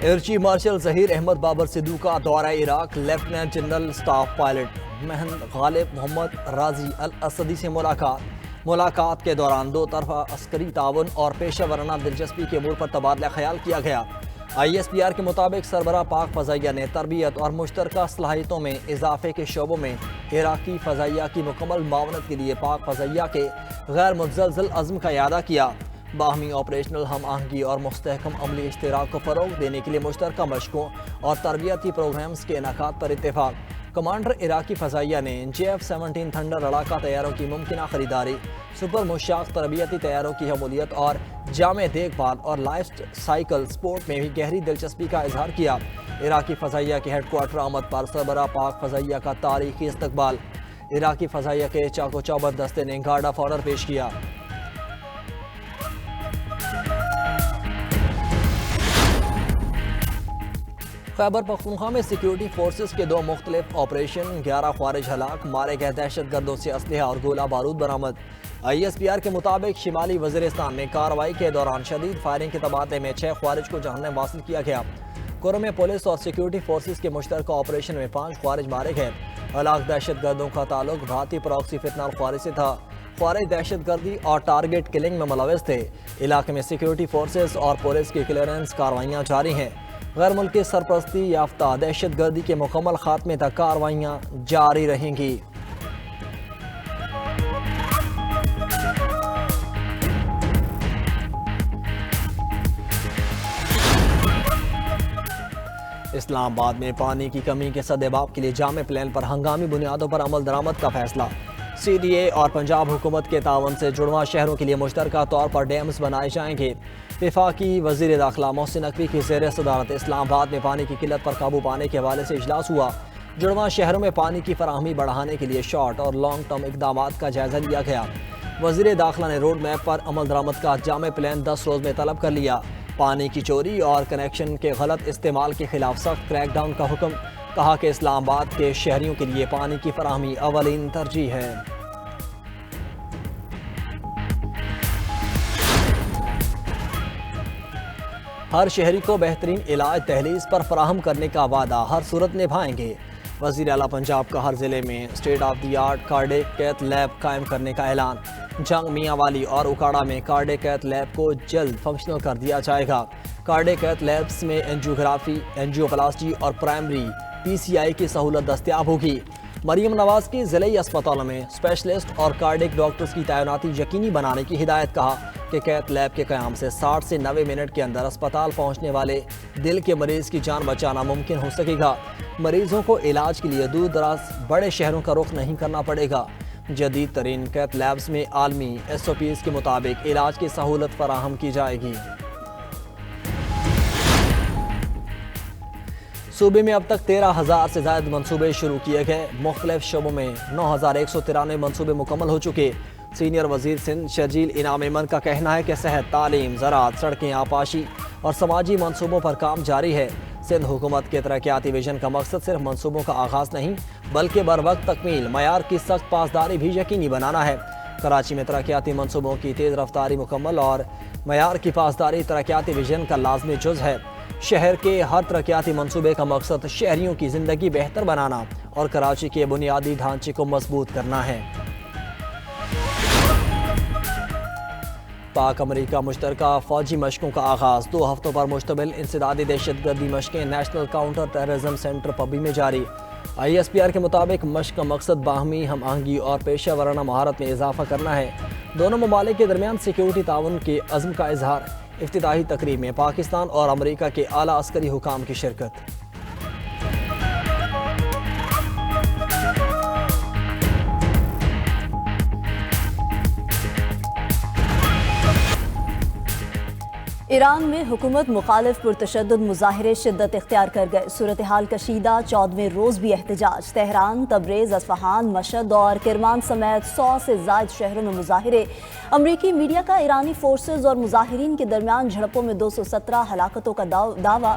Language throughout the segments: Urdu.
Year chief marshal Zaheer Ahmed Babar Sidhu کا دورہ Iraq, lieutenant general staff pilot Muhannad Ghalib Mohammed راضی الاسدی سے ملاقات کے دوران دو طرفہ عسکری تعاون اور پیشہ ورانہ دلچسپی کے امور پر تبادلہ خیال کیا گیا۔ ISPR کے مطابق سربراہ پاک فضائیہ نے تربیت اور مشترکہ صلاحیتوں میں اضافے کے شعبوں میں عراقی فضائیہ کی مکمل معاونت کے لیے پاک فضائیہ کے غیر متزلزل عزم کا اعادہ کیا۔ باہمی آپریشنل ہم آہنگی اور مستحکم عملی اشتراک کو فروغ دینے کے لیے مشترکہ مشقوں اور تربیتی پروگرامز کے انعقاد پر اتفاق۔ کمانڈر عراقی فضائیہ نے JF-17 تھنڈر لڑاکا طیاروں کی ممکنہ خریداری، سپر مشاق تربیتی طیاروں کی حمولیت اور جامع دیکھ بھال اور لائف سائیکل سپورٹ میں بھی گہری دلچسپی کا اظہار کیا۔ عراقی فضائیہ کے ہیڈ کوارٹر آمد پر سربراہ پاک فضائیہ کا تاریخی استقبال۔ عراقی فضائیہ کے چاق و چوبند دستے نے گارڈ آف آنر پیش کیا۔ خیبر پختونخوا میں سیکیورٹی فورسز کے 2 مختلف آپریشن، 11 خوارج ہلاک، مارے گئے دہشت گردوں سے اسلحہ اور گولہ بارود برآمد۔ ISPR کے مطابق شمالی وزیرستان میں کارروائی کے دوران شدید فائرنگ کے تبادلے میں 6 خوارج کو جہنم واصل کیا گیا۔ کرم میں پولیس اور سیکیورٹی فورسز کے مشترکہ آپریشن میں 5 خوارج مارے گئے۔ ہلاک دہشت گردوں کا تعلق بھارتی پراکسی فتنہ الخوارج سے تھا۔ خوارج دہشت گردی اور ٹارگٹ کلنگ میں ملوث تھے۔ علاقے میں سیکیورٹی فورسز اور پولیس کی کلیئرنس کارروائیاں جاری ہیں۔ غیر ملکی سرپرستی یافتہ دہشت گردی کے مکمل خاتمے تک کارروائیاں جاری رہیں گی۔ اسلام آباد میں پانی کی کمی کے سدباب کے لیے جامع پلان پر ہنگامی بنیادوں پر عمل درآمد کا فیصلہ۔ CDA اور پنجاب حکومت کے تعاون سے جڑواں شہروں کے لیے مشترکہ طور پر ڈیمز بنائے جائیں گے۔ وفاقی وزیر داخلہ محسن نقوی کی زیر صدارت اسلام آباد میں پانی کی قلت پر قابو پانے کے حوالے سے اجلاس ہوا۔ جڑواں شہروں میں پانی کی فراہمی بڑھانے کے لیے شارٹ اور لانگ ٹرم اقدامات کا جائزہ لیا گیا۔ وزیر داخلہ نے روڈ میپ پر عمل درآمد کا جامع پلان 10 روز میں طلب کر لیا۔ پانی کی چوری اور کنیکشن کے غلط استعمال کے خلاف سخت کریک ڈاؤن کا حکم۔ کہا کہ اسلام آباد کے شہریوں کے لیے پانی کی فراہمی اولین ترجیح ہے۔ ہر شہری کو بہترین علاج دہلیز پر فراہم کرنے کا وعدہ ہر صورت نبھائیں گے۔ وزیر اعلیٰ پنجاب کا ہر ضلع میں state of the art cardiac cath lab قائم کرنے کا اعلان۔ جنگ میاں والی اور اکاڑا میں کارڈیک کیتھ لیب کو جلد فنکشنل کر دیا جائے گا۔ کارڈیک کیتھ لیبس میں اینجیوگرافی، اینجیوپلاسٹی اور پرائمری PCI کی سہولت دستیاب ہوگی۔ مریم نواز کی ضلعی اسپتالوں میں اسپیشلسٹ اور کارڈیک ڈاکٹرز کی تعیناتی یقینی بنانے کی ہدایت۔ کہا کہ کیتھ لیب کے قیام سے 60 سے 90 منٹ کے اندر اسپتال پہنچنے والے دل کے مریض کی جان بچانا ممکن ہو سکے گا۔ مریضوں کو علاج کے لیے دور دراز بڑے شہروں کا رخ نہیں کرنا پڑے گا۔ جدید ترین کیتھ لیبس میں عالمی SOPs کے مطابق علاج کی سہولت فراہم کی جائے گی۔ صوبے میں اب تک 13,000 سے زائد منصوبے شروع کیے گئے۔ مختلف شعبوں میں 9,193 منصوبے مکمل ہو چکے۔ سینئر وزیر سندھ شرجیل انعام ایمن کا کہنا ہے کہ صحت، تعلیم، زراعت، سڑکیں، آبپاشی اور سماجی منصوبوں پر کام جاری ہے۔ سندھ حکومت کے ترقیاتی ویژن کا مقصد صرف منصوبوں کا آغاز نہیں بلکہ بروقت تکمیل، معیار کی سخت پاسداری بھی یقینی بنانا ہے۔ کراچی میں ترقیاتی منصوبوں کی تیز رفتاری مکمل اور معیار کی پاسداری ترقیاتی ویژن کا لازمی جز ہے۔ شہر کے ہر ترقیاتی منصوبے کا مقصد شہریوں کی زندگی بہتر بنانا اور کراچی کے بنیادی ڈھانچے کو مضبوط کرنا ہے۔ پاک امریکہ مشترکہ فوجی مشقوں کا آغاز۔ 2 ہفتوں پر مشتمل انسدادی دہشت گردی مشقیں national counter terrorism centre Pabbi میں جاری۔ ISPR کے مطابق مشق کا مقصد باہمی ہم آہنگی اور پیشہ ورانہ مہارت میں اضافہ کرنا ہے۔ دونوں ممالک کے درمیان سیکیورٹی تعاون کے عزم کا اظہار۔ افتتاحی تقریب میں پاکستان اور امریکہ کے اعلیٰ عسکری حکام کی شرکت۔ ایران میں حکومت مخالف پرتشدد مظاہرے شدت اختیار کر گئے۔ صورتحال کشیدہ، 14ویں روز بھی احتجاج۔ تہران، تبریز، اصفہان، مشہد اور کرمان سمیت 100 سے زائد شہروں میں مظاہرے۔ امریکی میڈیا کا ایرانی فورسز اور مظاہرین کے درمیان جھڑپوں میں 217 ہلاکتوں کا دعویٰ۔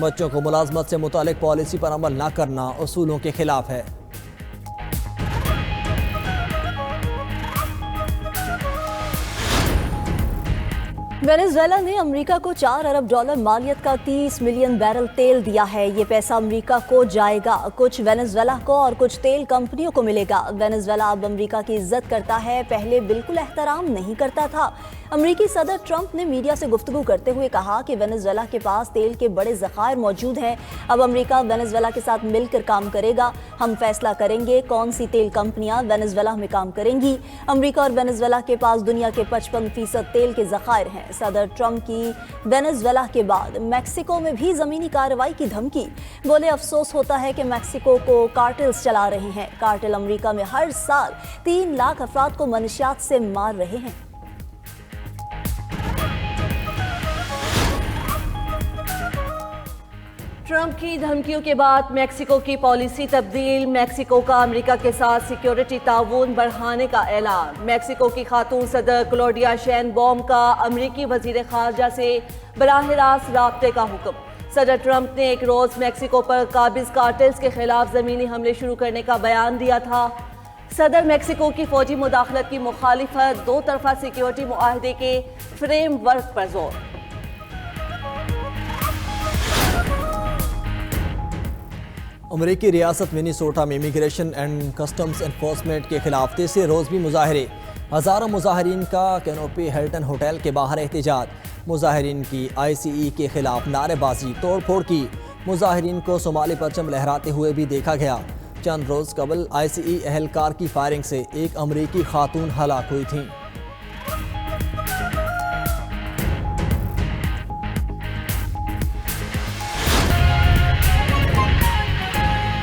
بچوں کو ملازمت سے متعلق پالیسی پر عمل نہ کرنا اصولوں کے خلاف ہے۔ وینزویلا نے امریکہ کو $4 ارب مالیت کا 30 ملین بیرل تیل دیا ہے۔ یہ پیسہ امریکہ کو جائے گا، کچھ وینزویلا کو اور کچھ تیل کمپنیوں کو ملے گا۔ وینزویلا اب امریکہ کی عزت کرتا ہے، پہلے بالکل احترام نہیں کرتا تھا۔ امریکی صدر ٹرمپ نے میڈیا سے گفتگو کرتے ہوئے کہا کہ وینزویلا کے پاس تیل کے بڑے ذخائر موجود ہیں۔ اب امریکہ وینزویلا کے ساتھ مل کر کام کرے گا۔ ہم فیصلہ کریں گے کون سی تیل کمپنیاں وینزویلا میں کام کریں گی۔ امریکہ اور وینزویلا کے پاس دنیا کے 55% تیل کے ذخائر ہیں۔ صدر ٹرمپ کی وینزویلا کے بعد میکسیکو میں بھی زمینی کارروائی کی دھمکی۔ بولے افسوس ہوتا ہے کہ میکسیکو کو کارٹلز چلا رہے ہیں۔ کارٹل امریکہ میں ہر سال 3 لاکھ افراد کو منشیات سے مار رہے ہیں۔ ٹرمپ کی دھمکیوں کے بعد میکسیکو کی پالیسی تبدیل، میکسیکو کا امریکہ کے ساتھ سیکیورٹی تعاون بڑھانے کا اعلان۔ میکسیکو کی خاتون صدر کلوڈیا شین بوم کا امریکی وزیر خارجہ سے براہ راست رابطے کا حکم۔ صدر ٹرمپ نے ایک روز میکسیکو پر قابض کارٹلز کے خلاف زمینی حملے شروع کرنے کا بیان دیا تھا۔ صدر میکسیکو کی فوجی مداخلت کی مخالفت، دو طرفہ سیکیورٹی معاہدے کے فریم ورک پر زور۔ امریکی ریاست منیسوٹا میں امیگریشن اینڈ کسٹمز انفورسمنٹ کے خلاف تیسرے روز بھی مظاہرے۔ ہزاروں مظاہرین کا کینوپی ہلٹن ہوٹل کے باہر احتجاج۔ مظاہرین کی ICE کے خلاف نعرے بازی، توڑ پھوڑ کی۔ مظاہرین کو صومالی پرچم لہراتے ہوئے بھی دیکھا گیا۔ چند روز قبل ICE اہلکار کی فائرنگ سے ایک امریکی خاتون ہلاک ہوئی تھیں۔